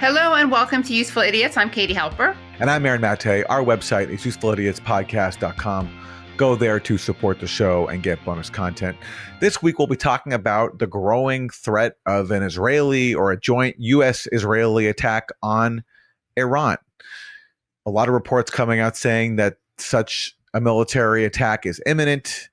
Hello and welcome to Useful Idiots. I'm Katie Halper. And I'm Aaron Mate. Our website is usefulidiotspodcast.com. Go there to support the show and get bonus content. This week, we'll be talking about the growing threat of an Israeli or a joint U.S.-Israeli attack on Iran. A lot of reports coming out saying that such a military attack is imminent,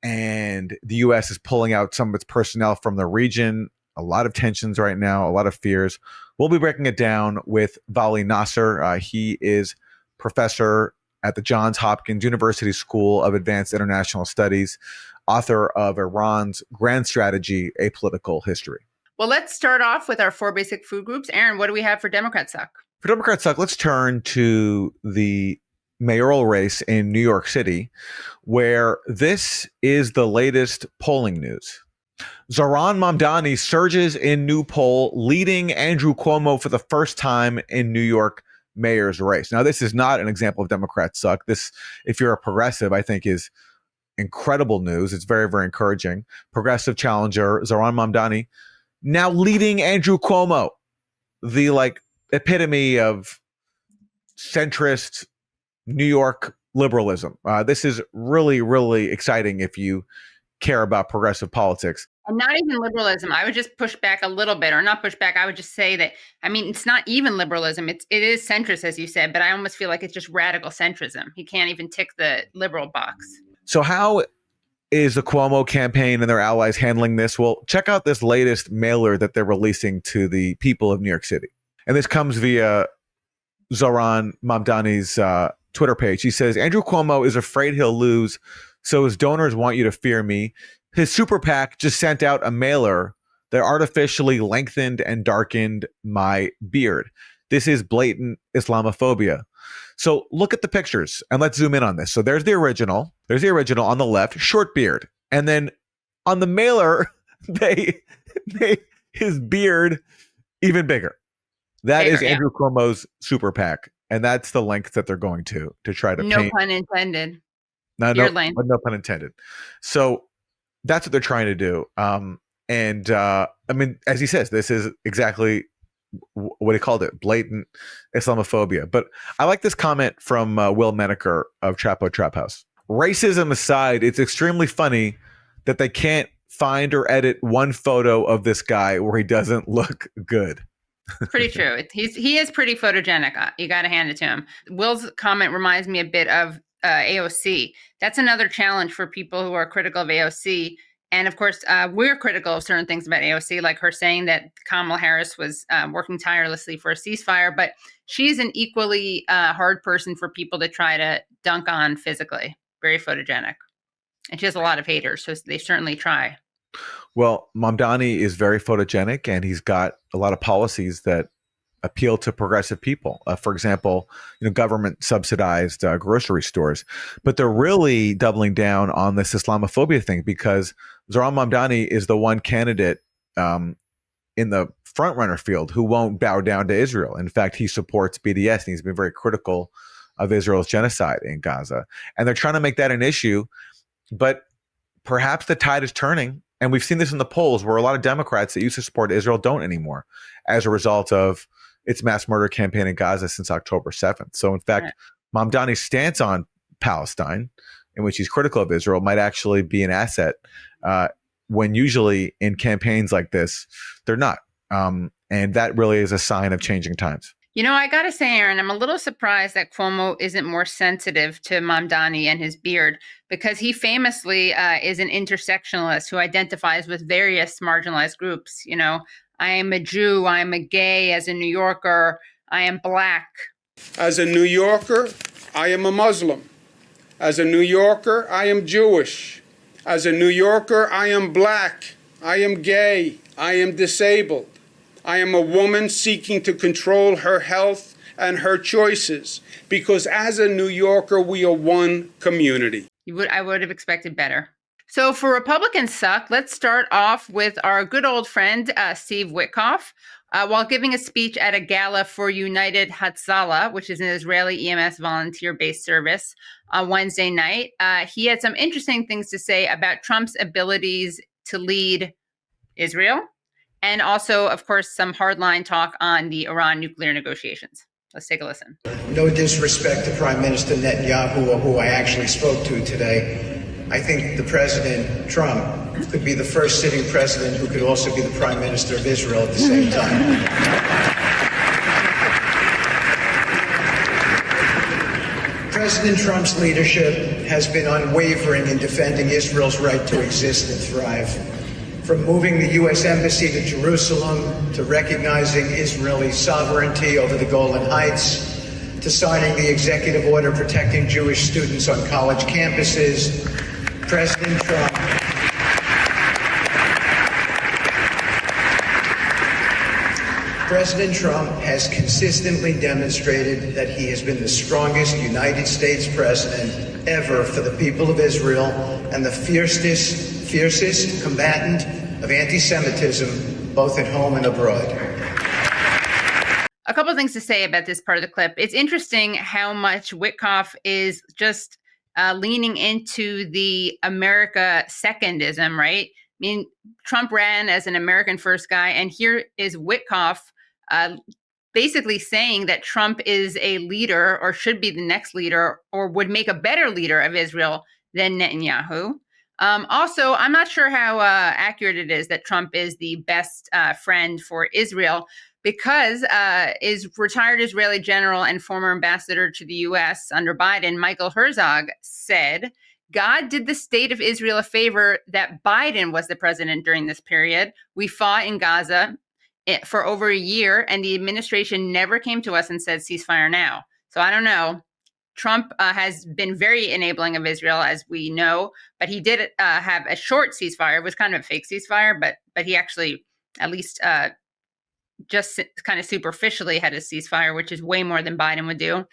and the U.S. is pulling out some of its personnel from the region. A lot of tensions right now, a lot of fears. We'll be breaking it down with Vali Nasr. He is professor at the Johns Hopkins University School of Advanced International Studies, author of Iran's Grand Strategy, A Political History. Well, let's start off with our four basic food groups. Aaron, what do we have for Democrat suck? For Democrat suck, let's turn to the mayoral race in New York City, where this is the latest polling news. Zohran Mamdani surges in new poll, leading Andrew Cuomo for the first time in New York mayor's race. Now, this is not an example of Democrat suck. This, if you're a progressive, I think is incredible news. It's very, very encouraging. Progressive challenger Zohran Mamdani now leading Andrew Cuomo, the epitome of centrist New York liberalism. This is really, really exciting if you care about progressive politics. And not even liberalism. I would just push back a little bit, or not push back. I would just say that, it's not even liberalism. It is centrist, as you said, but I almost feel like it's just radical centrism. He can't even tick the liberal box. So how is the Cuomo campaign and their allies handling this? Well, check out this latest mailer that they're releasing to the people of New York City. And this comes via Zohran Mamdani's Twitter page. He says, Andrew Cuomo is afraid he'll lose, so his donors want you to fear me. His super PAC just sent out a mailer that artificially lengthened and darkened my beard. This is blatant Islamophobia. So look at the pictures and let's zoom in on this. So there's the original. There's the original on the left, short beard. And then on the mailer, they his beard even bigger. That is Andrew Cuomo's super PAC. And that's the length that they're going to try to paint. No pun intended. No pun intended. So that's what they're trying to do. As he says, this is exactly what he called it, blatant Islamophobia. But I like this comment from Will Menaker of Chapo Trap House. Racism aside, it's extremely funny that they can't find or edit one photo of this guy where he doesn't look good. Pretty true. He is pretty photogenic. You got to hand it to him. Will's comment reminds me a bit of AOC. That's another challenge for people who are critical of AOC. And of course, we're critical of certain things about AOC, like her saying that Kamala Harris was working tirelessly for a ceasefire. But she's an equally hard person for people to try to dunk on physically. Very photogenic. And she has a lot of haters, so they certainly try. Well, Mamdani is very photogenic, and he's got a lot of policies that appeal to progressive people. For example, government subsidized grocery stores. But they're really doubling down on this Islamophobia thing because Zohran Mamdani is the one candidate in the frontrunner field who won't bow down to Israel. In fact, he supports BDS, and he's been very critical of Israel's genocide in Gaza. And they're trying to make that an issue, but perhaps the tide is turning. And we've seen this in the polls where a lot of Democrats that used to support Israel don't anymore as a result of its mass murder campaign in Gaza since October 7th. So in fact, Mamdani's stance on Palestine, in which he's critical of Israel, might actually be an asset when usually in campaigns like this, they're not. And that really is a sign of changing times. I got to say, Aaron, I'm a little surprised that Cuomo isn't more sensitive to Mamdani and his beard, because he famously is an intersectionalist who identifies with various marginalized groups. I am a Jew, I am a gay, as a New Yorker, I am Black. As a New Yorker, I am a Muslim. As a New Yorker, I am Jewish. As a New Yorker, I am Black, I am gay, I am disabled. I am a woman seeking to control her health and her choices, because as a New Yorker, we are one community. I would have expected better. So for Republican suck, let's start off with our good old friend, Steve Witkoff. While giving a speech at a gala for United Hatzalah, which is an Israeli EMS volunteer-based service, on Wednesday night, he had some interesting things to say about Trump's abilities to lead Israel And also, of course, some hardline talk on the Iran nuclear negotiations. Let's take a listen. No disrespect to Prime Minister Netanyahu, who I actually spoke to today. I think the President, Trump, could be the first sitting president who could also be the Prime Minister of Israel at the same time. President Trump's leadership has been unwavering in defending Israel's right to exist and thrive. From moving the U.S. Embassy to Jerusalem, to recognizing Israeli sovereignty over the Golan Heights, to signing the executive order protecting Jewish students on college campuses, President Trump has consistently demonstrated that he has been the strongest United States president ever for the people of Israel and the fiercest combatant of anti-Semitism, both at home and abroad. A couple of things to say about this part of the clip. It's interesting how much Witkoff is just leaning into the America secondism, right? I mean, Trump ran as an American first guy, and here is Witkoff basically saying that Trump is a leader or should be the next leader or would make a better leader of Israel than Netanyahu. Also, I'm not sure how accurate it is that Trump is the best friend for Israel because is retired Israeli general and former ambassador to the U.S. under Biden, Michael Herzog, said, God did the state of Israel a favor that Biden was the president during this period. We fought in Gaza for over a year, and the administration never came to us and said ceasefire now. So I don't know. Trump has been very enabling of Israel, as we know, but he did have a short ceasefire. It was kind of a fake ceasefire, but he actually at least just kind of superficially had a ceasefire, which is way more than Biden would do.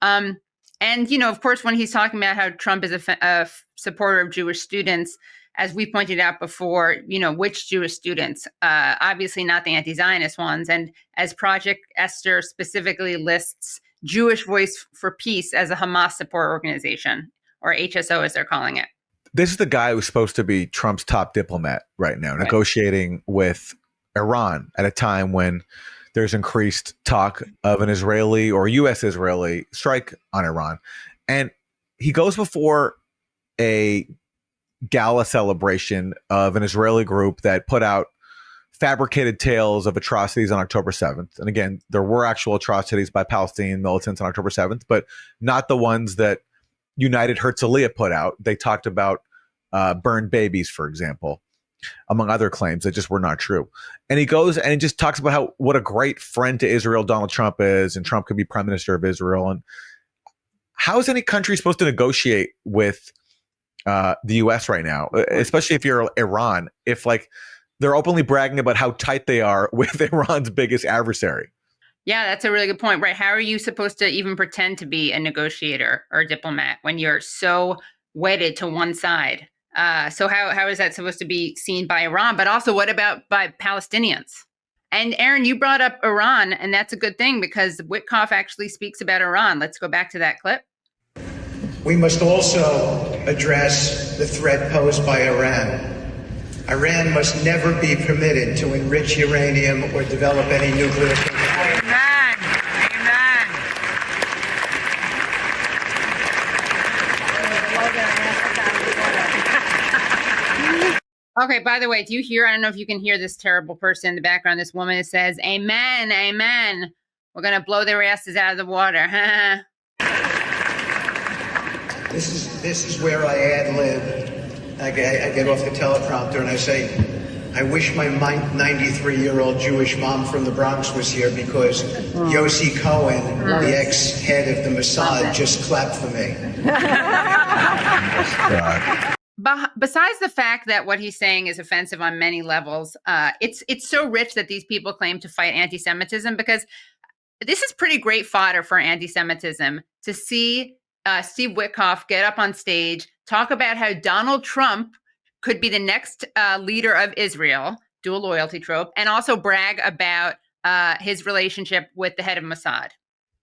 And, you know, of course, when he's talking about how Trump is a supporter of Jewish students, as we pointed out before, you know, which Jewish students? Obviously not the anti-Zionist ones. And as Project Esther specifically lists Jewish Voice for Peace as a Hamas support organization, or HSO as they're calling it. This is the guy who's supposed to be Trump's top diplomat right now, negotiating with Iran at a time when there's increased talk of an Israeli or U.S.-Israeli strike on Iran. And he goes before a gala celebration of an Israeli group that put out fabricated tales of atrocities on October 7th. And again, there were actual atrocities by Palestinian militants on October 7th, but not the ones that United Herzliya put out. They talked about burned babies, for example, among other claims that just were not true. And he goes and he just talks about what a great friend to Israel Donald Trump is, and Trump could be prime minister of Israel. And how is any country supposed to negotiate with the U.S. right now, especially if you're Iran, if like they're openly bragging about how tight they are with Iran's biggest adversary? Yeah, that's a really good point, right? How are you supposed to even pretend to be a negotiator or a diplomat when you're so wedded to one side? So how is that supposed to be seen by Iran? But also, what about by Palestinians? And Aaron, you brought up Iran, and that's a good thing because Witkoff actually speaks about Iran. Let's go back to that clip. We must also address the threat posed by Iran. Iran must never be permitted to enrich uranium or develop any nuclear capability. Amen. Amen. Okay, by the way, do you hear? I don't know if you can hear this terrible person in the background. This woman that says, amen, amen. We're going to blow their asses out of the water. This is where I ad-lib. I get off the teleprompter and I say, I wish my 93-year-old Jewish mom from the Bronx was here because Yossi Cohen, the ex-head of the Mossad, just clapped for me. Besides the fact that what he's saying is offensive on many levels, it's so rich that these people claim to fight anti-Semitism because this is pretty great fodder for anti-Semitism to see Steve Witkoff get up on stage, talk about how Donald Trump could be the next leader of Israel, dual loyalty trope, and also brag about his relationship with the head of Mossad.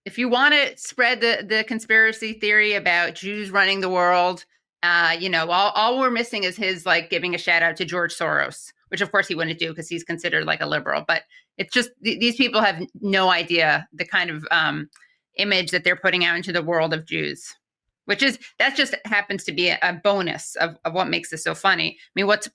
If you want to spread the conspiracy theory about Jews running the world, all we're missing is his like giving a shout out to George Soros which of course he wouldn't do because he's considered like a liberal. But it's just these people have no idea the kind of image that they're putting out into the world of Jews, that just happens to be a bonus of what makes this so funny. I mean, what's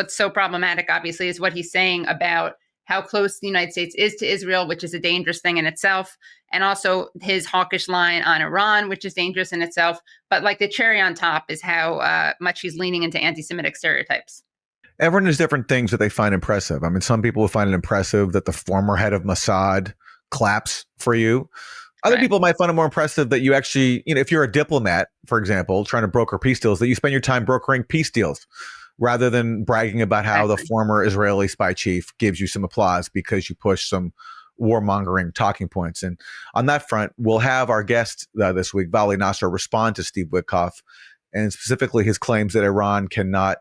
so problematic, obviously, is what he's saying about how close the United States is to Israel, which is a dangerous thing in itself, and also his hawkish line on Iran, which is dangerous in itself. But like the cherry on top is how much he's leaning into anti-Semitic stereotypes. Everyone has different things that they find impressive. I mean, some people will find it impressive that the former head of Mossad claps for you. Other people might find it more impressive that you actually, if you're a diplomat, for example, trying to broker peace deals, that you spend your time brokering peace deals rather than bragging about how the former Israeli spy chief gives you some applause because you push some warmongering talking points. And on that front, we'll have our guest this week, Vali Nasr, respond to Steve Witkoff and specifically his claims that Iran cannot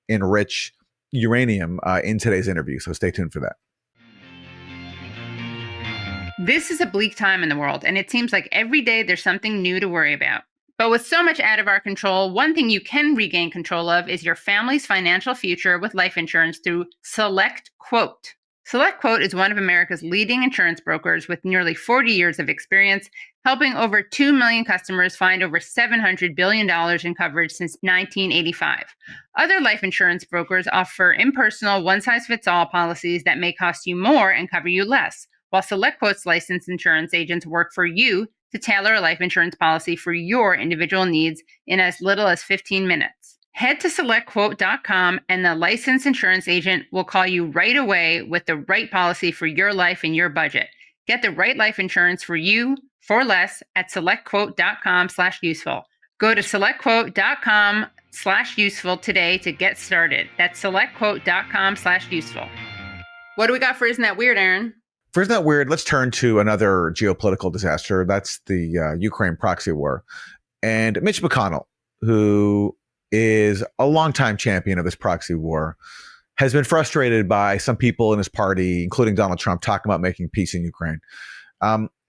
enrich uranium in today's interview. So stay tuned for that. This is a bleak time in the world, and it seems like every day there's something new to worry about. But with so much out of our control, one thing you can regain control of is your family's financial future with life insurance through SelectQuote. SelectQuote is one of America's leading insurance brokers with nearly 40 years of experience, helping over 2 million customers find over $700 billion in coverage since 1985. Other life insurance brokers offer impersonal, one-size-fits-all policies that may cost you more and cover you less, while SelectQuote's licensed insurance agents work for you to tailor a life insurance policy for your individual needs in as little as 15 minutes. Head to SelectQuote.com and the licensed insurance agent will call you right away with the right policy for your life and your budget. Get the right life insurance for you for less at SelectQuote.com/useful. Go to SelectQuote.com/useful today to get started. That's SelectQuote.com/useful. What do we got for Isn't That Weird, Aaron? For Isn't That Weird, let's turn to another geopolitical disaster. That's the Ukraine proxy war. And Mitch McConnell, who is a longtime champion of this proxy war, has been frustrated by some people in his party, including Donald Trump, talking about making peace in Ukraine.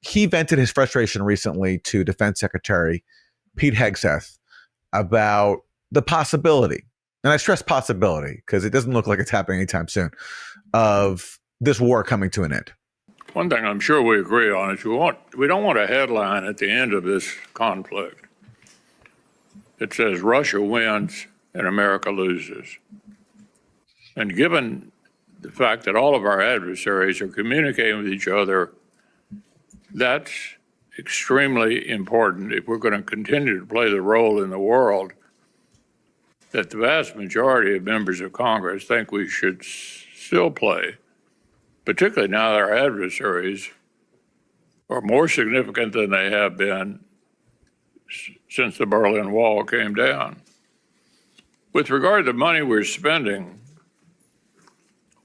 He vented his frustration recently to Defense Secretary Pete Hegseth about the possibility, and I stress possibility because it doesn't look like it's happening anytime soon, of this war coming to an end. One thing I'm sure we agree on is we don't want a headline at the end of this conflict that says Russia wins and America loses. And given the fact that all of our adversaries are communicating with each other, that's extremely important if we're going to continue to play the role in the world that the vast majority of members of Congress think we should still play, particularly now that our adversaries are more significant than they have been since the Berlin Wall came down. With regard to the money we're spending,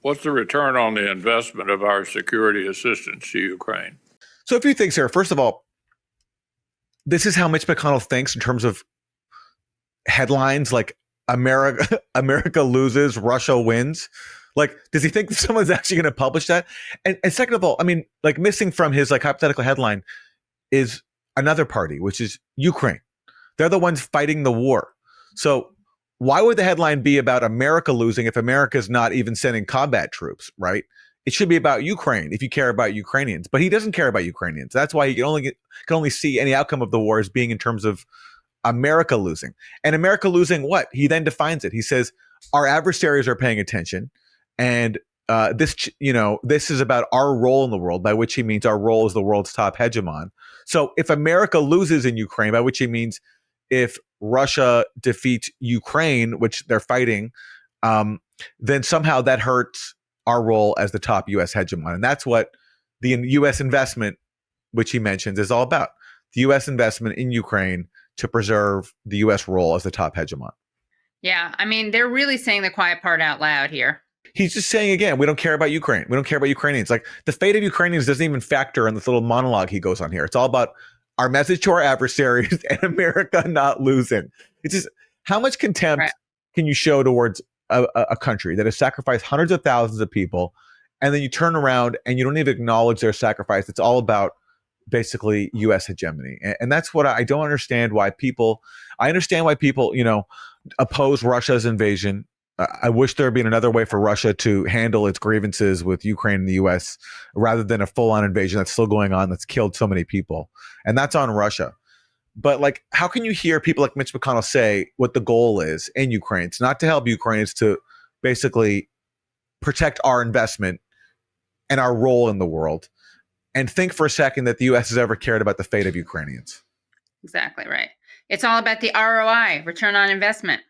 what's the return on the investment of our security assistance to Ukraine? So a few things here. First of all, this is how Mitch McConnell thinks in terms of headlines like America loses, Russia wins. Like, does he think someone's actually going to publish that? And second of all, I mean, like missing from his like hypothetical headline is another party, which is Ukraine. They're the ones fighting the war. So why would the headline be about America losing if America's not even sending combat troops, right? It should be about Ukraine if you care about Ukrainians. But he doesn't care about Ukrainians. That's why he can only see any outcome of the war as being in terms of America losing. And America losing what? He then defines it. He says, our adversaries are paying attention. And this is about our role in the world, by which he means our role as the world's top hegemon. So if America loses in Ukraine, by which he means if Russia defeats Ukraine, which they're fighting, then somehow that hurts our role as the top U.S. hegemon. And that's what the U.S. investment, which he mentions, is all about. The U.S. investment in Ukraine to preserve the U.S. role as the top hegemon. Yeah, I mean, they're really saying the quiet part out loud here. He's just saying, again, we don't care about Ukraine. We don't care about Ukrainians. Like, the fate of Ukrainians doesn't even factor in this little monologue he goes on here. It's all about our message to our adversaries and America not losing. It's just, how much contempt can you show towards a country that has sacrificed hundreds of thousands of people, and then you turn around and you don't even acknowledge their sacrifice? It's all about basically U.S. hegemony. And that's what I don't understand why people, I understand why people, oppose Russia's invasion I wish there had been another way for Russia to handle its grievances with Ukraine and the U.S. rather than a full-on invasion that's still going on, that's killed so many people. And that's on Russia. But like, how can you hear people like Mitch McConnell say what the goal is in Ukraine? It's not to help Ukraine. It's to basically protect our investment and our role in the world. And think for a second that the U.S. has ever cared about the fate of Ukrainians. Exactly right. It's all about the ROI, return on investment.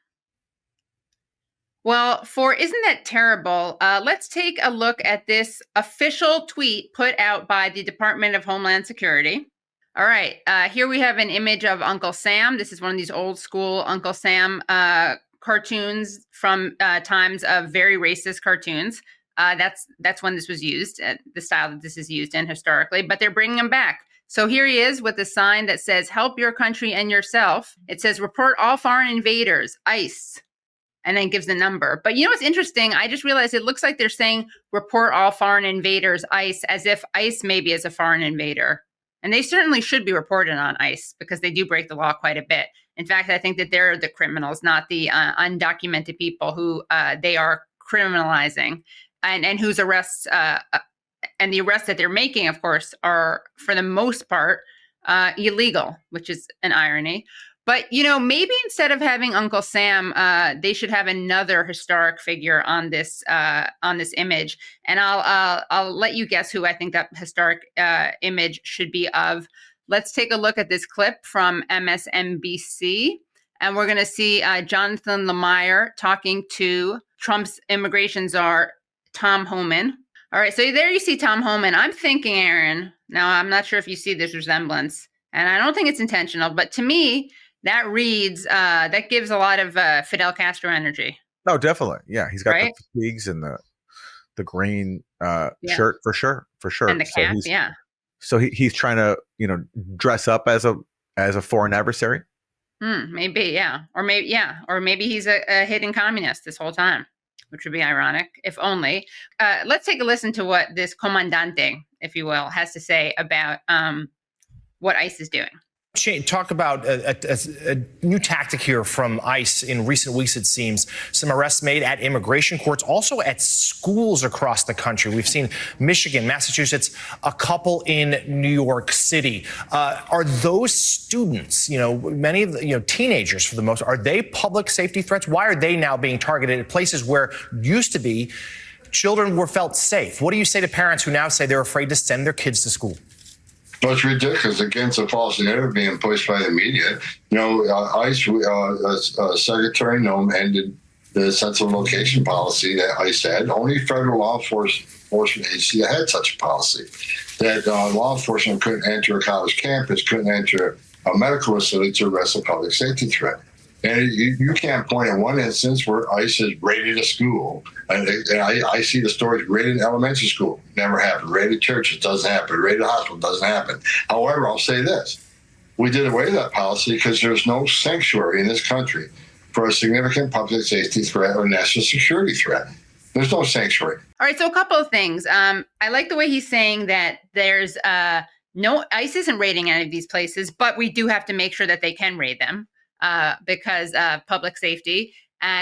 Well, isn't that terrible? Let's take a look at this official tweet put out by the Department of Homeland Security. All right, here we have an image of Uncle Sam. This is one of these old school Uncle Sam cartoons from times of very racist cartoons. That's when this was used, the style that this is used in historically, but they're bringing him back. So here he is with a sign that says, "Help your country and yourself." It says, "Report all foreign invaders, ICE." And then gives the number. But you know what's interesting? I just realized it looks like they're saying report all foreign invaders, ICE, as if ICE maybe is a foreign invader. And they certainly should be reported on ICE because they do break the law quite a bit. In fact, I think that they're the criminals, not the undocumented people who they are criminalizing and whose arrests and the arrests that they're making, of course, are for the most part illegal, which is an irony. But, maybe instead of having Uncle Sam, they should have another historic figure on this image. And I'll let you guess who I think that historic image should be of. Let's take a look at this clip from MSNBC. And we're going to see Jonathan Lemire talking to Trump's immigration czar, Tom Homan. All right, so there you see Tom Homan. I'm thinking, Aaron, now I'm not sure if you see this resemblance, and I don't think it's intentional, but to me, that reads, that gives a lot of Fidel Castro energy. No, definitely. Yeah, he's got right? the fatigues and the green shirt for sure. And the cap, yeah. So he's trying to, dress up as a foreign adversary. Maybe, yeah, or maybe he's a hidden communist this whole time, which would be ironic, if only. Let's take a listen to what this comandante, if you will, has to say about what ICE is doing. Talk about a new tactic here from ICE in recent weeks, it seems. Some arrests made at immigration courts, also at schools across the country. We've seen Michigan, Massachusetts, a couple in New York City. Are those students, many of the, teenagers for the most, are they public safety threats? Why are they now being targeted at places where used to be children were felt safe? What do you say to parents who now say they're afraid to send their kids to school? Well, it's ridiculous against a false narrative being pushed by the media. ICE, Secretary Noem ended the sensitive location policy that ICE had. Only federal law enforcement agency had such a policy that law enforcement couldn't enter a college campus, couldn't enter a medical facility to arrest a public safety threat. And you can't point at one instance where ICE has raided a school. And I see the stories, raided elementary school, never happened. Raided churches, doesn't happen. Raided hospital, doesn't happen. However, I'll say this. We did away with that policy because there's no sanctuary in this country for a significant public safety threat or national security threat. There's no sanctuary. All right, so a couple of things. I like the way he's saying that there's no, ICE isn't raiding any of these places, but we do have to make sure that they can raid them. Because public safety.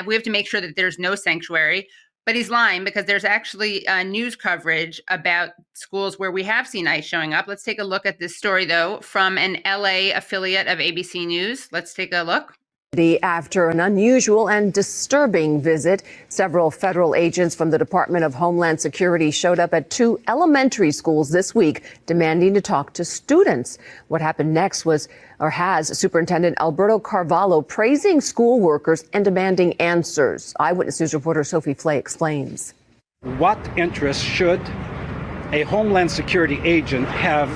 We have to make sure that there's no sanctuary. But he's lying because there's actually news coverage about schools where we have seen ICE showing up. Let's take a look at this story, though, from an LA affiliate of ABC News. Let's take a look. After an unusual and disturbing visit, several federal agents from the Department of Homeland Security showed up at 2 elementary schools this week, demanding to talk to students. What happened next has Superintendent Alberto Carvalho praising school workers and demanding answers. Eyewitness News reporter Sophie Flay explains. What interest should a Homeland Security agent have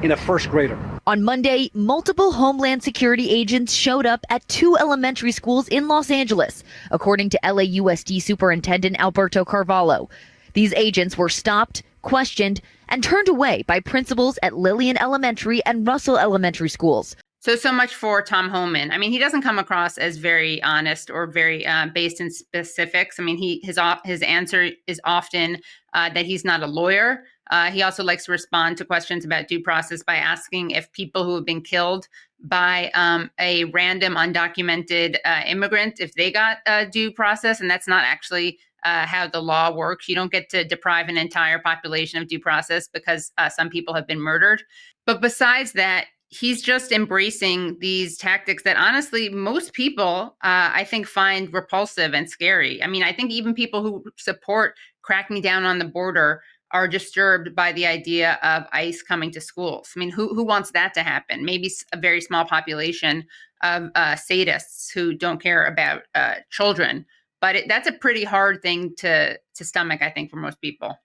in a first grader? On Monday, multiple Homeland Security agents showed up at 2 elementary schools in Los Angeles, according to LAUSD Superintendent Alberto Carvalho. These agents were stopped, questioned, and turned away by principals at Lillian Elementary and Russell Elementary schools. So much for Tom Homan. I mean, he doesn't come across as very honest or very based in specifics. I mean, his answer is often that he's not a lawyer. He also likes to respond to questions about due process by asking if people who have been killed by a random undocumented immigrant, if they got due process. And that's not actually how the law works. You don't get to deprive an entire population of due process because some people have been murdered. But besides that, he's just embracing these tactics that honestly, most people, I think, find repulsive and scary. I mean, I think even people who support cracking down on the border are disturbed by the idea of ICE coming to schools. I mean, who wants that to happen? Maybe a very small population of sadists who don't care about children. But that's a pretty hard thing to stomach, I think, for most people.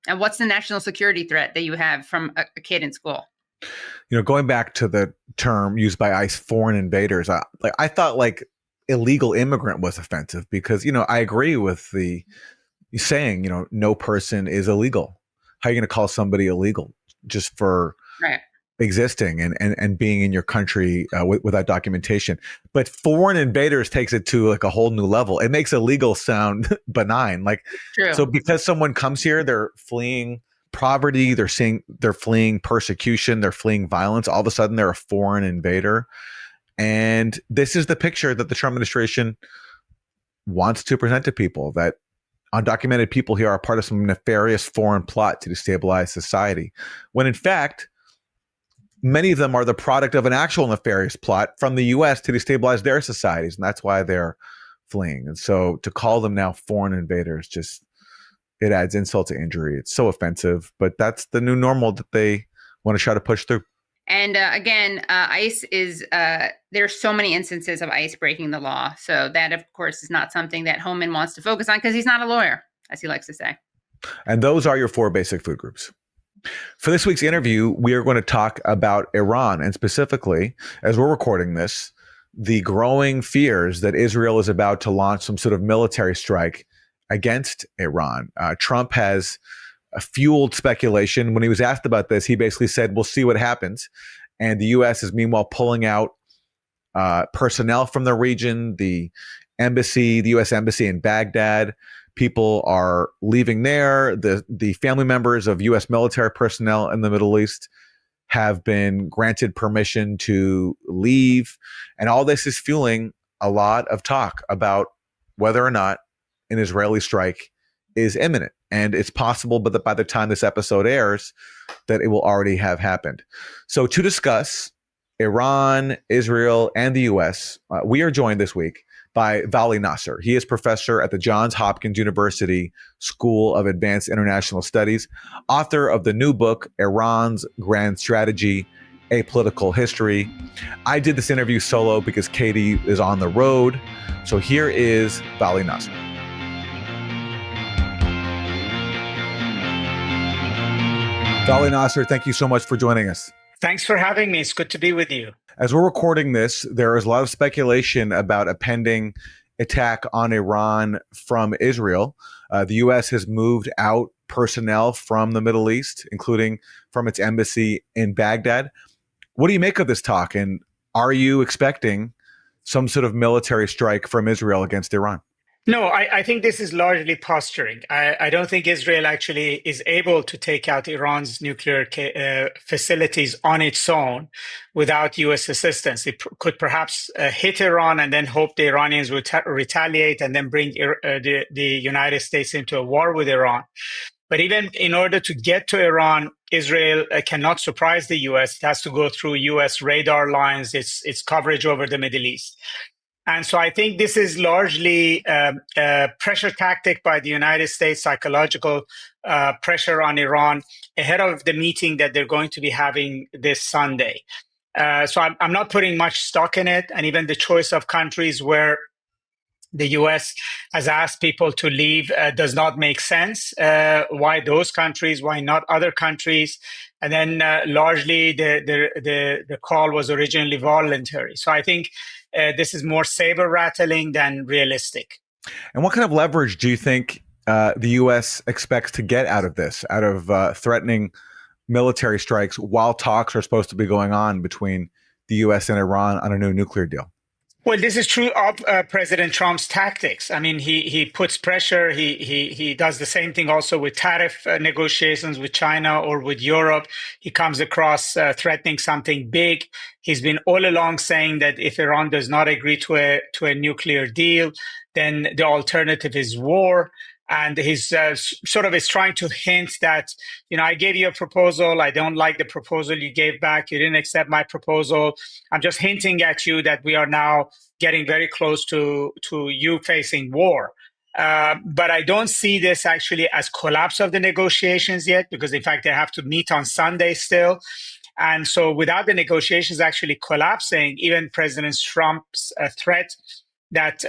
And what's the national security threat that you have from a kid in school? Going back to the term used by ICE, foreign invaders, I thought like illegal immigrant was offensive because, I agree with the saying, no person is illegal. How are you going to call somebody illegal just for existing and being in your country without documentation? But foreign invaders takes it to like a whole new level. It makes illegal sound benign. True. So because someone comes here, they're fleeing poverty, they're fleeing persecution, they're fleeing violence. All of a sudden, they're a foreign invader. And this is the picture that the Trump administration wants to present to people, that undocumented people here are part of some nefarious foreign plot to destabilize society, when in fact, many of them are the product of an actual nefarious plot from the U.S. to destabilize their societies, and that's why they're fleeing. And so to call them now foreign invaders, it adds insult to injury. It's so offensive, but that's the new normal that they want to try to push through. And again, ICE is, there's so many instances of ICE breaking the law. So that, of course, is not something that Homan wants to focus on because he's not a lawyer, as he likes to say. And those are your 4 basic food groups. For this week's interview, we are going to talk about Iran, and specifically, as we're recording this, the growing fears that Israel is about to launch some sort of military strike against Iran. Trump has fueled speculation. When he was asked about this, he basically said, we'll see what happens. And the U.S. is meanwhile pulling out personnel from the region, the U.S. embassy in Baghdad. People are leaving there. The family members of U.S. military personnel in the Middle East have been granted permission to leave. And all this is fueling a lot of talk about whether or not an Israeli strike is imminent. And it's possible, but that by the time this episode airs, that it will already have happened. So to discuss Iran, Israel, and the U.S., we are joined this week by Vali Nasr. He is professor at the Johns Hopkins University School of Advanced International Studies, author of the new book, Iran's Grand Strategy, A Political History. I did this interview solo because Katie is on the road. So here is Vali Nasr. Vali Nasr, thank you so much for joining us. Thanks for having me. It's good to be with you. As we're recording this, there is a lot of speculation about a pending attack on Iran from Israel. The U.S. has moved out personnel from the Middle East, including from its embassy in Baghdad. What do you make of this talk? And are you expecting some sort of military strike from Israel against Iran? No, I think this is largely posturing. I don't think Israel actually is able to take out Iran's nuclear facilities on its own without U.S. assistance. It could perhaps hit Iran and then hope the Iranians would retaliate and then bring the United States into a war with Iran. But even in order to get to Iran, Israel cannot surprise the U.S. It has to go through U.S. radar lines, its coverage over the Middle East. And so I think this is largely a pressure tactic by the United States, psychological pressure on Iran ahead of the meeting that they're going to be having this Sunday. So I'm not putting much stock in it. And even the choice of countries where the U.S. has asked people to leave does not make sense. Why those countries? Why not other countries? And then largely the call was originally voluntary. So I think this is more saber rattling than realistic. And what kind of leverage do you think the U.S. expects to get out of this, out of threatening military strikes while talks are supposed to be going on between the U.S. and Iran on a new nuclear deal? Well, this is true of President Trump's tactics. I mean, he puts pressure. He does the same thing also with tariff negotiations with China or with Europe. He comes across threatening something big. He's been all along saying that if Iran does not agree to a nuclear deal, then the alternative is war. And he's sort of is trying to hint that, I gave you a proposal. I don't like the proposal you gave back. You didn't accept my proposal. I'm just hinting at you that we are now getting very close to you facing war. But I don't see this actually as collapse of the negotiations yet, because in fact, they have to meet on Sunday still. And so without the negotiations actually collapsing, even President Trump's threat that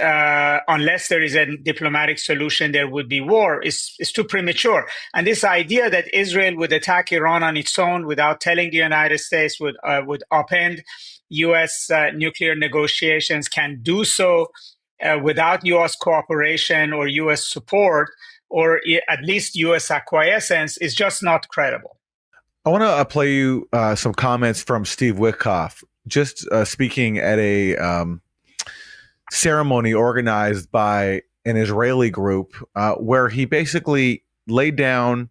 unless there is a diplomatic solution, there would be war is too premature. And this idea that Israel would attack Iran on its own without telling the United States would upend U.S. Nuclear negotiations, can do so without U.S. cooperation or U.S. support, or at least U.S. acquiescence, is just not credible. I want to play you some comments from Steve Witkoff, just speaking at a ceremony organized by an Israeli group where he basically laid down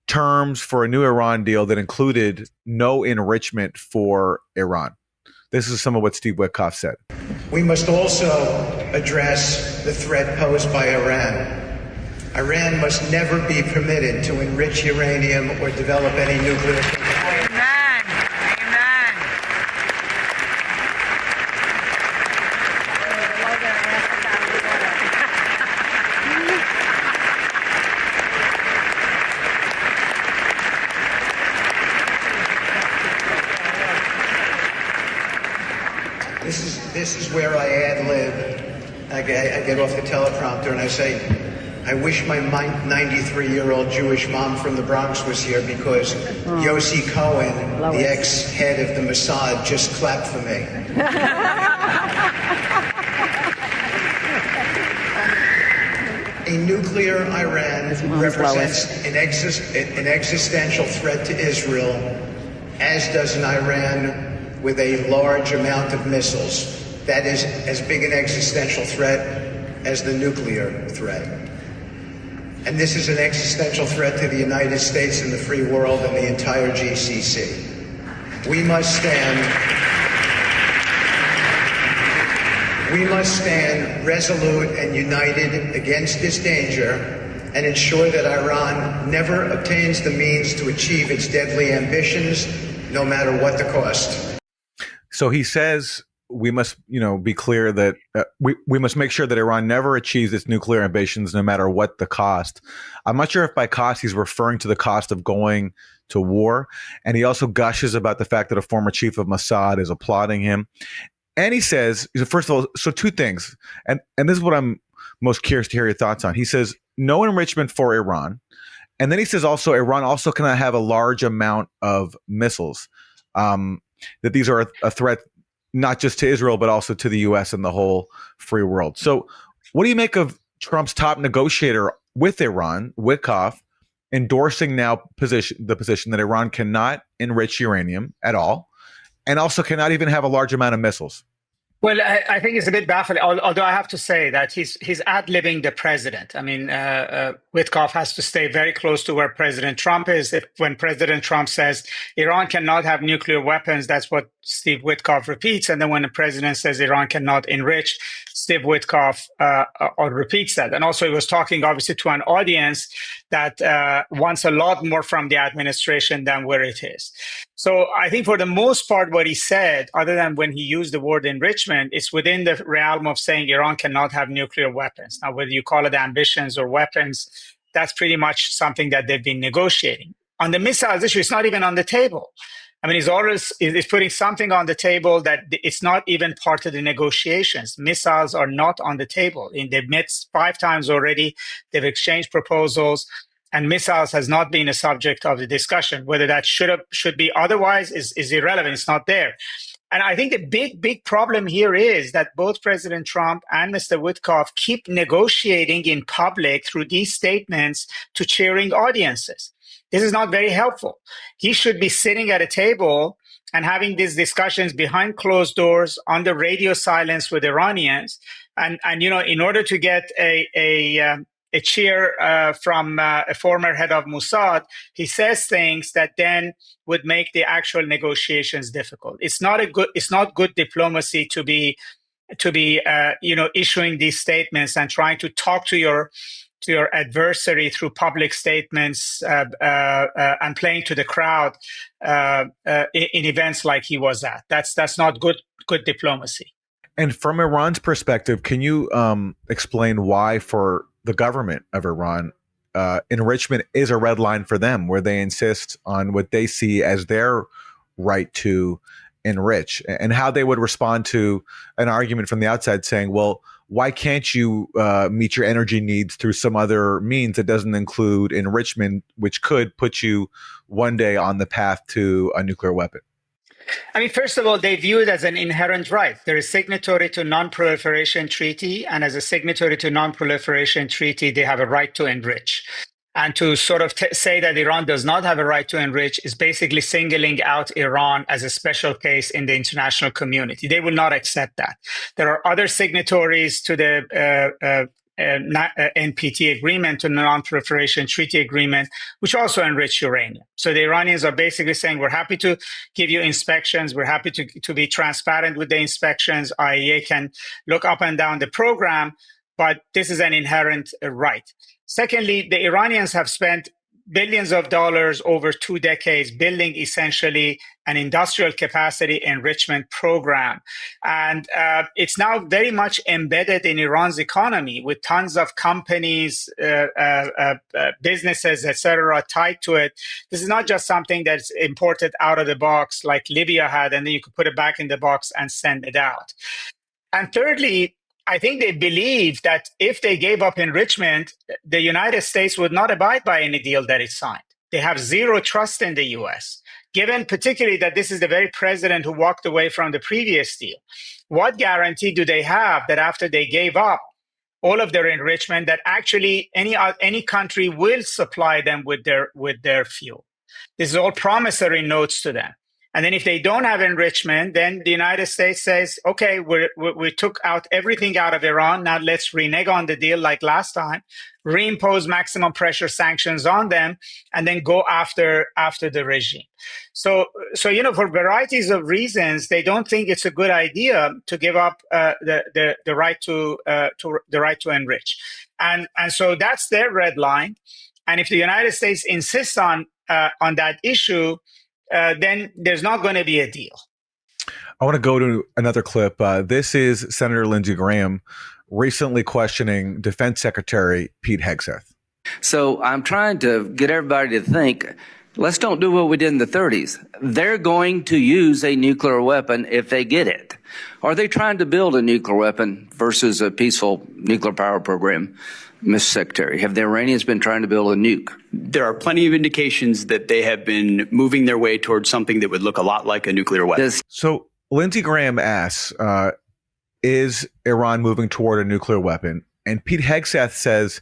terms for a new Iran deal that included no enrichment for Iran. This is some of what Steve Witkoff said. We must also address the threat posed by Iran. Iran must never be permitted to enrich uranium or develop any nuclear capability. Amen. Amen. This is where I ad-lib. I get off the teleprompter and I say, I wish my 93-year-old Jewish mom from the Bronx was here, because Yossi Cohen, the ex-head of the Mossad, just clapped for me. A nuclear Iran represents an existential threat to Israel, as does an Iran with a large amount of missiles. That is as big an existential threat as the nuclear threat. And this is an existential threat to the United States and the free world and the entire GCC. We must stand resolute and united against this danger and ensure that Iran never obtains the means to achieve its deadly ambitions, no matter what the cost. So he says we must, be clear that we must make sure that Iran never achieves its nuclear ambitions, no matter what the cost. I'm not sure if by cost he's referring to the cost of going to war. And he also gushes about the fact that a former chief of Mossad is applauding him. And he says, first of all, so two things, and this is what I'm most curious to hear your thoughts on. He says no enrichment for Iran. And then he says also Iran also cannot have a large amount of missiles, that these are a threat not just to Israel, but also to the U.S. and the whole free world. So what do you make of Trump's top negotiator with Iran, Witkoff, endorsing now the position that Iran cannot enrich uranium at all, and also cannot even have a large amount of missiles? Well, I think it's a bit baffling, although I have to say that he's ad-libbing the president. I mean, Witkoff has to stay very close to where President Trump is. When President Trump says Iran cannot have nuclear weapons, that's what Steve Witkoff repeats. And then when the president says Iran cannot enrich, Steve Witkoff repeats that. And also he was talking obviously to an audience that wants a lot more from the administration than where it is. So I think for the most part, what he said, other than when he used the word enrichment, it's within the realm of saying Iran cannot have nuclear weapons. Now, whether you call it ambitions or weapons, that's pretty much something that they've been negotiating. On the missiles issue, it's not even on the table. I mean, he's putting something on the table that it's not even part of the negotiations. Missiles are not on the table. They've met 5 times already. They've exchanged proposals. And missiles has not been a subject of the discussion. Whether that should be otherwise is irrelevant. It's not there. And I think the big problem here is that both President Trump and Mr. Witkoff keep negotiating in public through these statements to cheering audiences. This is not very helpful. He should be sitting at a table and having these discussions behind closed doors under radio silence with Iranians. And in order to get a cheer from a former head of Mossad, he says things that then would make the actual negotiations difficult. It's not good diplomacy to be issuing these statements and trying to talk to your adversary through public statements and playing to the crowd in events like he was at. That's not good diplomacy. And from Iran's perspective, can you explain why, for the government of Iran, enrichment is a red line for them, where they insist on what they see as their right to enrich, and how they would respond to an argument from the outside saying, well, why can't you meet your energy needs through some other means that doesn't include enrichment, which could put you one day on the path to a nuclear weapon? I mean, first of all, they view it as an inherent right. They're a signatory to Non-Proliferation Treaty, and as a signatory to Non-Proliferation Treaty, they have a right to enrich. And to sort of say that Iran does not have a right to enrich is basically singling out Iran as a special case in the international community. They will not accept that. There are other signatories to the NPT agreement, to the Non-Proliferation Treaty agreement, which also enrich uranium. So the Iranians are basically saying, we're happy to give you inspections. We're happy to be transparent with the inspections. IAEA can look up and down the program, but this is an inherent right. Secondly, the Iranians have spent billions of dollars over 2 decades building essentially an industrial capacity enrichment program. And it's now very much embedded in Iran's economy, with tons of companies, businesses, etc., tied to it. This is not just something that's imported out of the box like Libya had, and then you could put it back in the box and send it out. And thirdly, I think they believe that if they gave up enrichment, the United States would not abide by any deal that it signed. They have zero trust in the U.S., given particularly that this is the very president who walked away from the previous deal. What guarantee do they have that after they gave up all of their enrichment, that actually any country will supply them with their fuel? This is all promissory notes to them. And then if they don't have enrichment, then the United States says, okay, we took out everything out of Iran. Now let's renege on the deal like last time, reimpose maximum pressure sanctions on them, and then go after the regime. So for varieties of reasons, they don't think it's a good idea to give up the right to enrich. And so that's their red line. And if the United States insists on that issue, then there's not going to be a deal. I want to go to another clip. This is Senator Lindsey Graham recently questioning Defense Secretary Pete Hegseth. So I'm trying to get everybody to think, let's don't do what we did in the 30s. They're going to use a nuclear weapon if they get it. Are they trying to build a nuclear weapon versus a peaceful nuclear power program? Mr. Secretary, have the Iranians been trying to build a nuke? There are plenty of indications that they have been moving their way towards something that would look a lot like a nuclear weapon. So Lindsey Graham asks, is Iran moving toward a nuclear weapon? And Pete Hegseth says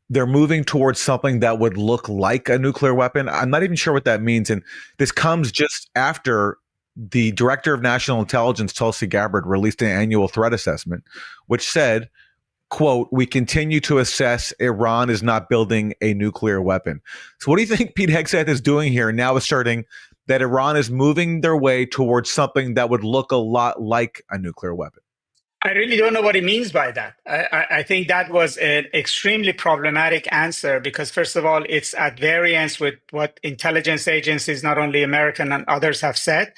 they're moving towards something that would look like a nuclear weapon. I'm not even sure what that means. And this comes just after the Director of National Intelligence, Tulsi Gabbard, released an annual threat assessment, which said, quote, we continue to assess Iran is not building a nuclear weapon. So what do you think Pete Hegseth is doing here, now asserting that Iran is moving their way towards something that would look a lot like a nuclear weapon? I really don't know what he means by that. I think that was an extremely problematic answer because, first of all, it's at variance with what intelligence agencies, not only American and others, have said.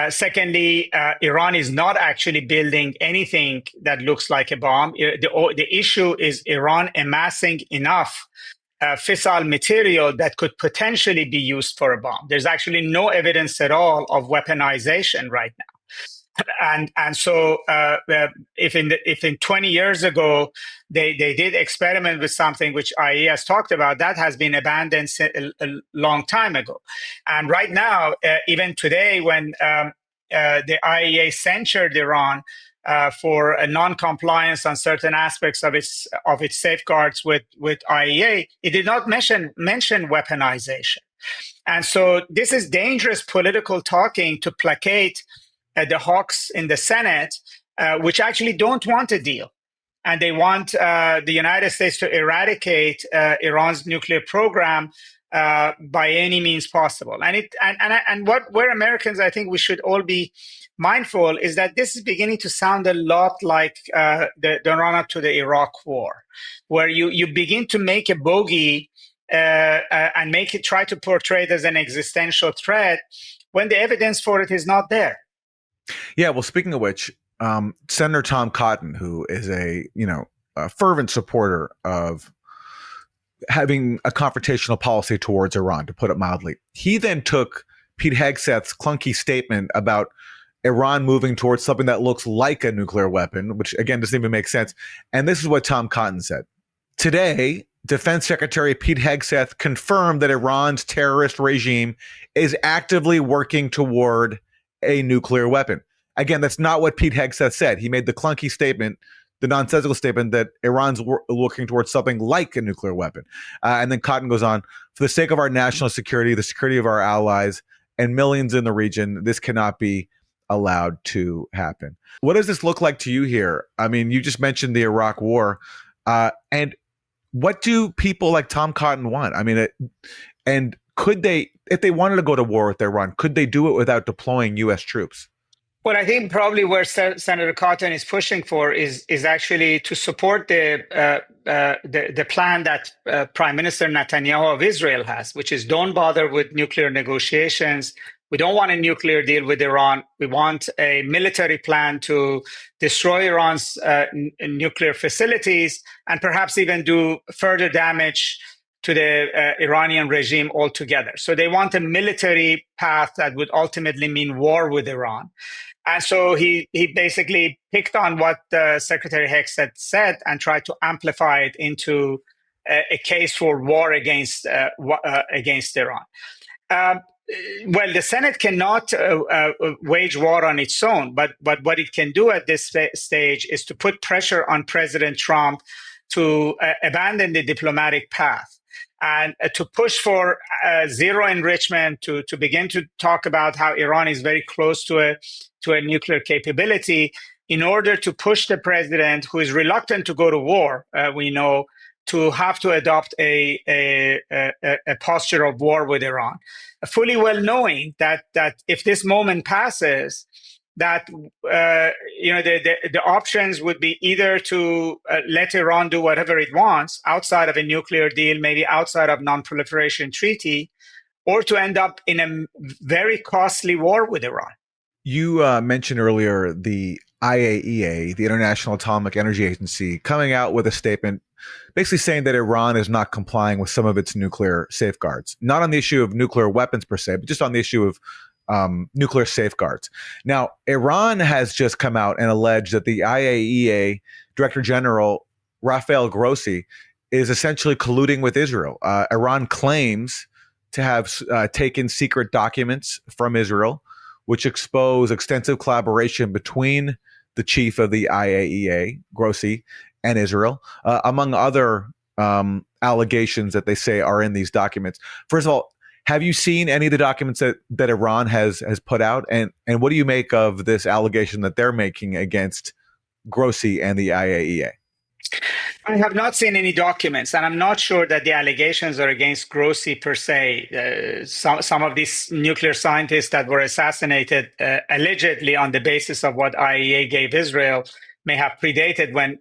Secondly, Iran is not actually building anything that looks like a bomb. The issue is Iran amassing enough fissile material that could potentially be used for a bomb. There's actually no evidence at all of weaponization right now. And so if in 20 years ago they did experiment with something which IAEA has talked about, that has been abandoned a long time ago. And right now, even today, when the IAEA censured Iran for a non-compliance on certain aspects of its safeguards with IAEA, it did not mention weaponization. And so this is dangerous political talking to placate the hawks in the Senate, which actually don't want a deal. And they want the United States to eradicate Iran's nuclear program by any means possible. And where Americans, I think we should all be mindful, is that this is beginning to sound a lot like the run-up to the Iraq War, where you begin to make a bogey and try to portray it as an existential threat when the evidence for it is not there. Yeah, well, speaking of which, Senator Tom Cotton, who is a fervent supporter of having a confrontational policy towards Iran, to put it mildly, he then took Pete Hegseth's clunky statement about Iran moving towards something that looks like a nuclear weapon, which again doesn't even make sense. And this is what Tom Cotton said. Today, Defense Secretary Pete Hegseth confirmed that Iran's terrorist regime is actively working toward a nuclear weapon. Again, that's not what Pete Hegseth said. He made the clunky statement, the nonsensical statement that Iran's looking towards something like a nuclear weapon. And then Cotton goes on, for the sake of our national security, the security of our allies, and millions in the region, this cannot be allowed to happen. What does this look like to you here? I mean, you just mentioned the Iraq War. And what do people like Tom Cotton want? I mean, and could they, if they wanted to go to war with Iran, could they do it without deploying U.S. troops? Well, I think probably where Senator Cotton is pushing for is actually to support the plan that Prime Minister Netanyahu of Israel has, which is don't bother with nuclear negotiations. We don't want a nuclear deal with Iran. We want a military plan to destroy Iran's nuclear facilities and perhaps even do further damage to the Iranian regime altogether. So they want a military path that would ultimately mean war with Iran. And so he basically picked on what Secretary Hegseth said and tried to amplify it into a case for war against Iran. Well, the Senate cannot wage war on its own, but what it can do at this stage is to put pressure on President Trump to abandon the diplomatic path and to push for zero enrichment, to begin to talk about how Iran is very close to a nuclear capability in order to push the president, who is reluctant to go to war, we know, to have to adopt a posture of war with Iran, fully well knowing that if this moment passes, that the options would be either to let Iran do whatever it wants outside of a nuclear deal, maybe outside of non-proliferation treaty, or to end up in a very costly war with Iran. You mentioned earlier the IAEA, the International Atomic Energy Agency, coming out with a statement basically saying that Iran is not complying with some of its nuclear safeguards, not on the issue of nuclear weapons per se, but just on the issue of nuclear safeguards. Now, Iran has just come out and alleged that the IAEA Director General, Rafael Grossi, is essentially colluding with Israel. Iran claims to have taken secret documents from Israel, which expose extensive collaboration between the chief of the IAEA, Grossi, and Israel, among other allegations that they say are in these documents. First of all, have you seen any of the documents that Iran has put out? And what do you make of this allegation that they're making against Grossi and the IAEA? I have not seen any documents, and I'm not sure that the allegations are against Grossi per se. Some of these nuclear scientists that were assassinated allegedly on the basis of what IAEA gave Israel may have predated when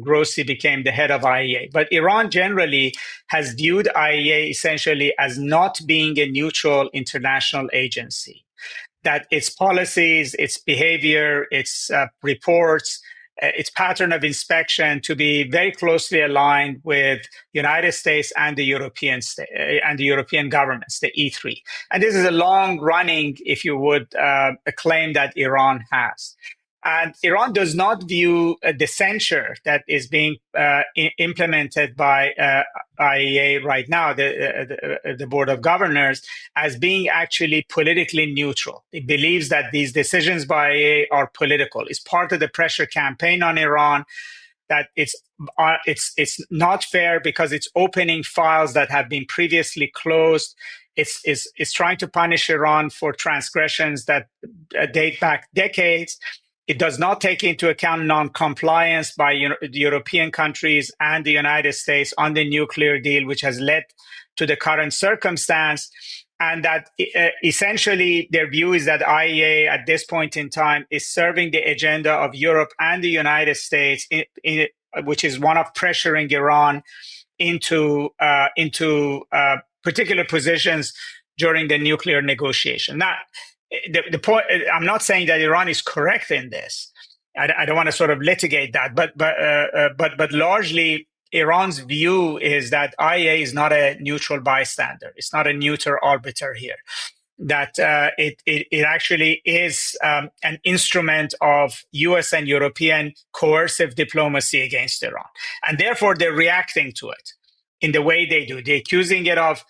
Grossi became the head of IAEA. But Iran generally has viewed IAEA essentially as not being a neutral international agency, that its policies, its behavior, its reports, its pattern of inspection to be very closely aligned with United States and the European governments, the E3. And this is a long-running, if you would, a claim that Iran has. And Iran does not view the censure that is being implemented by IAEA right now, the Board of Governors, as being actually politically neutral. It believes that these decisions by IAEA are political. It's part of the pressure campaign on Iran, that it's not fair because it's opening files that have been previously closed. is trying to punish Iran for transgressions that date back decades. It does not take into account non-compliance by the European countries and the United States on the nuclear deal, which has led to the current circumstance. And that essentially their view is that IAEA at this point in time is serving the agenda of Europe and the United States, which is one of pressuring Iran into particular positions during the nuclear negotiation. Now, the point, I'm not saying that Iran is correct in this. I don't want to sort of litigate that, but largely Iran's view is that IAEA is not a neutral bystander. It's not a neutral arbiter here. That it actually is an instrument of U.S. and European coercive diplomacy against Iran, and therefore they're reacting to it in the way they do. They're accusing it of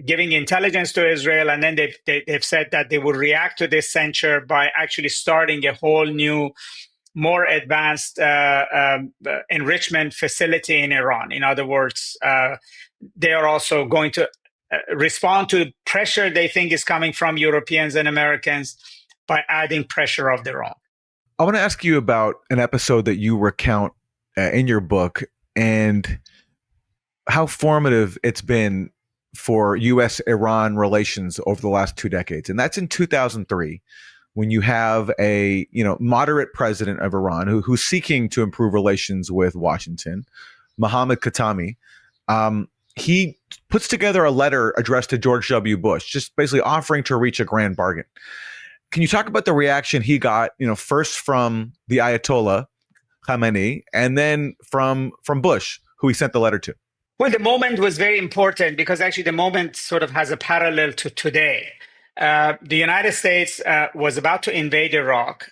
giving intelligence to Israel, and then they've said that they will react to this censure by actually starting a whole new, more advanced enrichment facility in Iran. In other words, they are also going to respond to pressure they think is coming from Europeans and Americans by adding pressure of their own. I want to ask you about an episode that you recount in your book and how formative it's been for U.S.-Iran relations over the last 2 decades. And that's in 2003, when you have a moderate president of Iran who's seeking to improve relations with Washington, Mohammad Khatami. He puts together a letter addressed to George W. Bush, just basically offering to reach a grand bargain. Can you talk about the reaction he got, first from the Ayatollah Khamenei and then from Bush, who he sent the letter to? Well, the moment was very important because actually the moment sort of has a parallel to today. The United States was about to invade Iraq.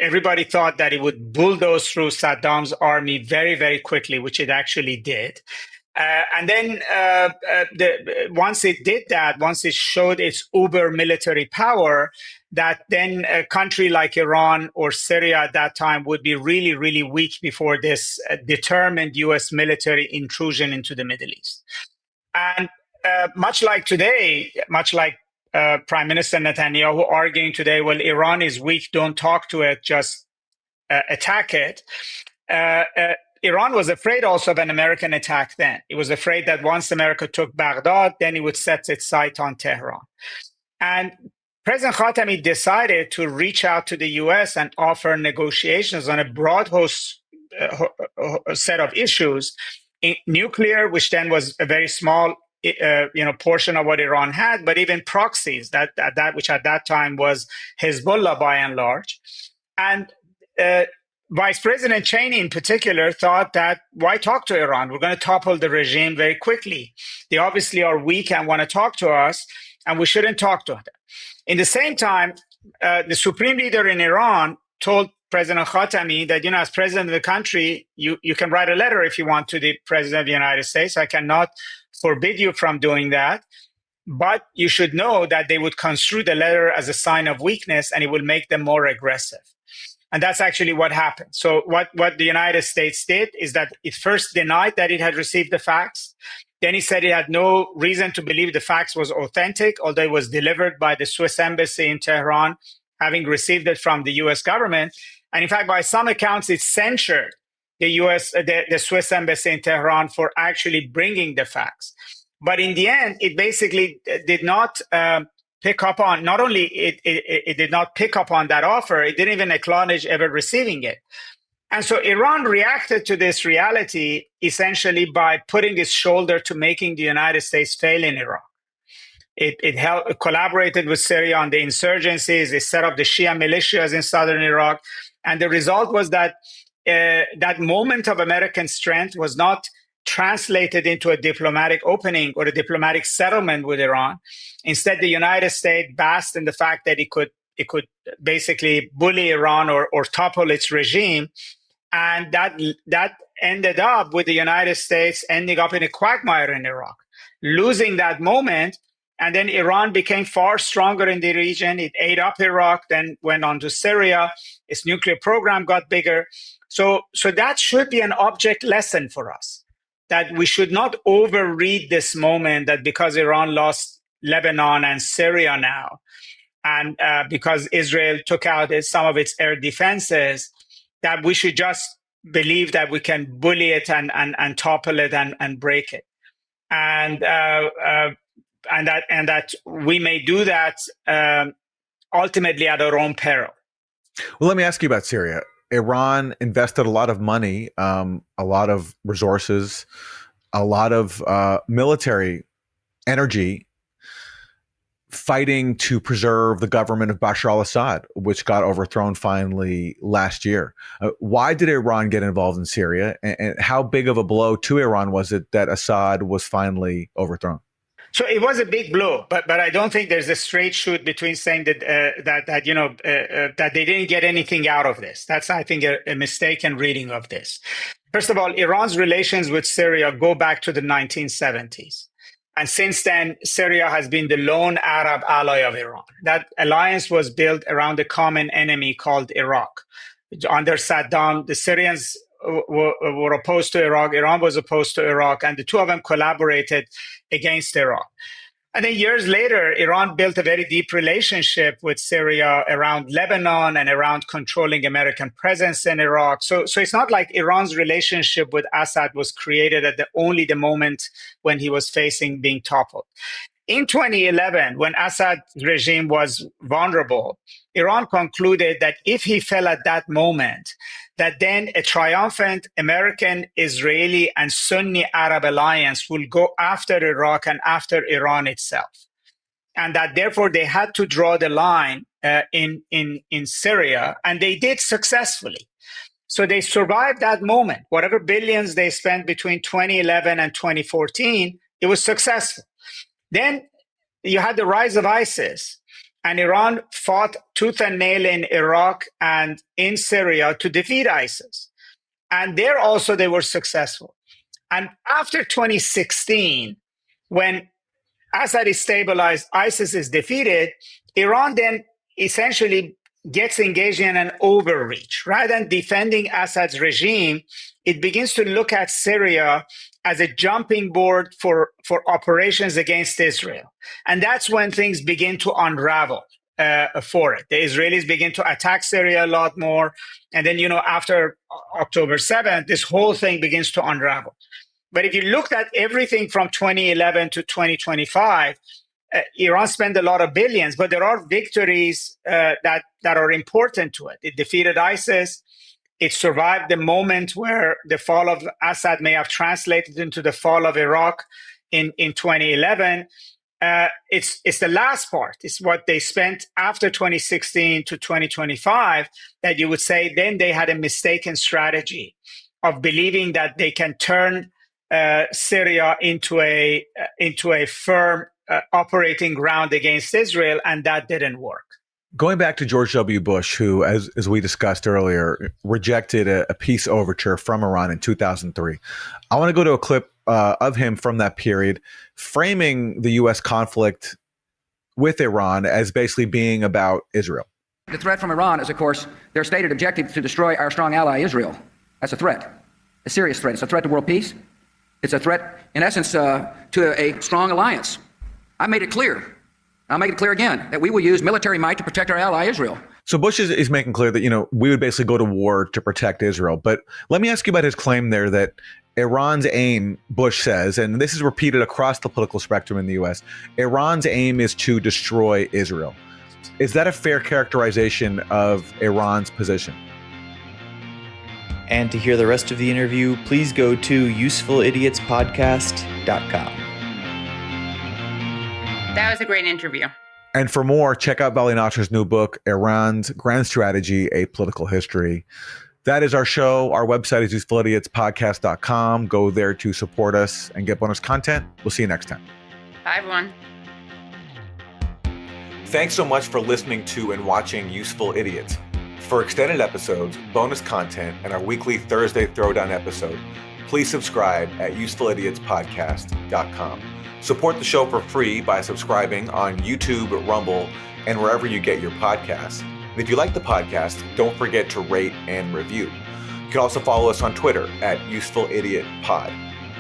Everybody thought that it would bulldoze through Saddam's army very, very quickly, which it actually did. And then once it did that, once it showed its uber military power, that then a country like Iran or Syria at that time would be really, really weak before this determined U.S. military intrusion into the Middle East. And much like today, much like Prime Minister Netanyahu arguing today, well, Iran is weak, don't talk to it, just attack it. Iran was afraid also of an American attack then. It was afraid that once America took Baghdad, then it would set its sight on Tehran. And President Khatami decided to reach out to the U.S. and offer negotiations on a broad set of issues, nuclear, which then was a very small portion of what Iran had, but even proxies, that which at that time was Hezbollah by and large. And Vice President Cheney in particular thought that why talk to Iran? We're going to topple the regime very quickly. They obviously are weak and want to talk to us, and we shouldn't talk to them. In the same time, the supreme leader in Iran told President Khatami that, as president of the country, you can write a letter if you want to the president of the United States. I cannot forbid you from doing that. But you should know that they would construe the letter as a sign of weakness and it will make them more aggressive. And that's actually what happened. So what the United States did is that it first denied that it had received the fax. Then he said it had no reason to believe the fax was authentic, although it was delivered by the Swiss embassy in Tehran, having received it from the U.S. government. And in fact, by some accounts, it censured the Swiss embassy in Tehran for actually bringing the fax. But in the end, it basically did not pick up on, not only it did not pick up on that offer, it didn't even acknowledge ever receiving it. And so Iran reacted to this reality essentially by putting its shoulder to making the United States fail in Iraq. It collaborated with Syria on the insurgencies. It set up the Shia militias in southern Iraq. And the result was that that moment of American strength was not translated into a diplomatic opening or a diplomatic settlement with Iran. Instead, the United States basked in the fact that it could basically bully Iran or topple its regime. And that ended up with the United States ending up in a quagmire in Iraq, losing that moment. And then Iran became far stronger in the region. It ate up Iraq, then went on to Syria. Its nuclear program got bigger. So that should be an object lesson for us. that we should not overread this moment that because Iran lost Lebanon and Syria now, and because Israel took out some of its air defenses, that we should just believe that we can bully it and topple it and break it. And that we may do that ultimately at our own peril. Well, let me ask you about Syria. Iran invested a lot of money, a lot of resources, a lot of military energy fighting to preserve the government of Bashar al-Assad, which got overthrown finally last year. Why did Iran get involved in Syria, and how big of a blow to Iran was it that Assad was finally overthrown? So it was a big blow, but I don't think there's a straight shoot between saying that that they didn't get anything out of this. That's, I think, a mistaken reading of this. First of all, Iran's relations with Syria go back to the 1970s. And since then, Syria has been the lone Arab ally of Iran. That alliance was built around a common enemy called Iraq. Under Saddam, the Syrians were opposed to Iraq, Iran was opposed to Iraq, and the two of them collaborated against Iraq. And then years later, Iran built a very deep relationship with Syria around Lebanon and around controlling American presence in Iraq. So it's not like Iran's relationship with Assad was created at only the moment when he was facing being toppled. In 2011, when Assad's regime was vulnerable, Iran concluded that if he fell at that moment, that then a triumphant American, Israeli, and Sunni Arab alliance will go after Iraq and after Iran itself. And that therefore they had to draw the line in Syria, and they did successfully. So they survived that moment. Whatever billions they spent between 2011 and 2014, it was successful. Then you had the rise of ISIS, and Iran fought tooth and nail in Iraq and in Syria to defeat ISIS. And there also they were successful. And after 2016, when Assad is stabilized, ISIS is defeated, Iran then essentially gets engaged in an overreach. Rather than defending Assad's regime, it begins to look at Syria as a jumping board for operations against Israel. And that's when things begin to unravel for it. The Israelis begin to attack Syria a lot more. And then, after October 7th, this whole thing begins to unravel. But if you looked at everything from 2011 to 2025, Iran spent a lot of billions, but there are victories that are important to it. It defeated ISIS. It survived the moment where the fall of Assad may have translated into the fall of Iraq in 2011. It's the last part. It's what they spent after 2016 to 2025 that you would say then they had a mistaken strategy of believing that they can turn Syria into a firm operating ground against Israel, and that didn't work. Going back to George W. Bush, who, as we discussed earlier, rejected a peace overture from Iran in 2003. I want to go to a clip of him from that period, framing the U.S. conflict with Iran as basically being about Israel. The threat from Iran is, of course, their stated objective to destroy our strong ally, Israel. That's a threat, a serious threat. It's a threat to world peace. It's a threat, in essence, to a strong alliance. I made it clear. I'll make it clear again that we will use military might to protect our ally, Israel. So Bush is making clear that, we would basically go to war to protect Israel. But let me ask you about his claim there that Iran's aim, Bush says, and this is repeated across the political spectrum in the U.S., Iran's aim is to destroy Israel. Is that a fair characterization of Iran's position? And to hear the rest of the interview, please go to usefulidiotspodcast.com. That was a great interview. And for more, check out Vali Nasr's new book, Iran's Grand Strategy, A Political History. That is our show. Our website is usefulidiotspodcast.com. Go there to support us and get bonus content. We'll see you next time. Bye, everyone. Thanks so much for listening to and watching Useful Idiots. For extended episodes, bonus content, and our weekly Thursday Throwdown episode, please subscribe at usefulidiotspodcast.com. Support the show for free by subscribing on YouTube, Rumble, and wherever you get your podcasts. And if you like the podcast, don't forget to rate and review. You can also follow us on Twitter at UsefulIdiotPod.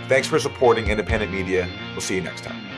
Thanks for supporting independent media. We'll see you next time.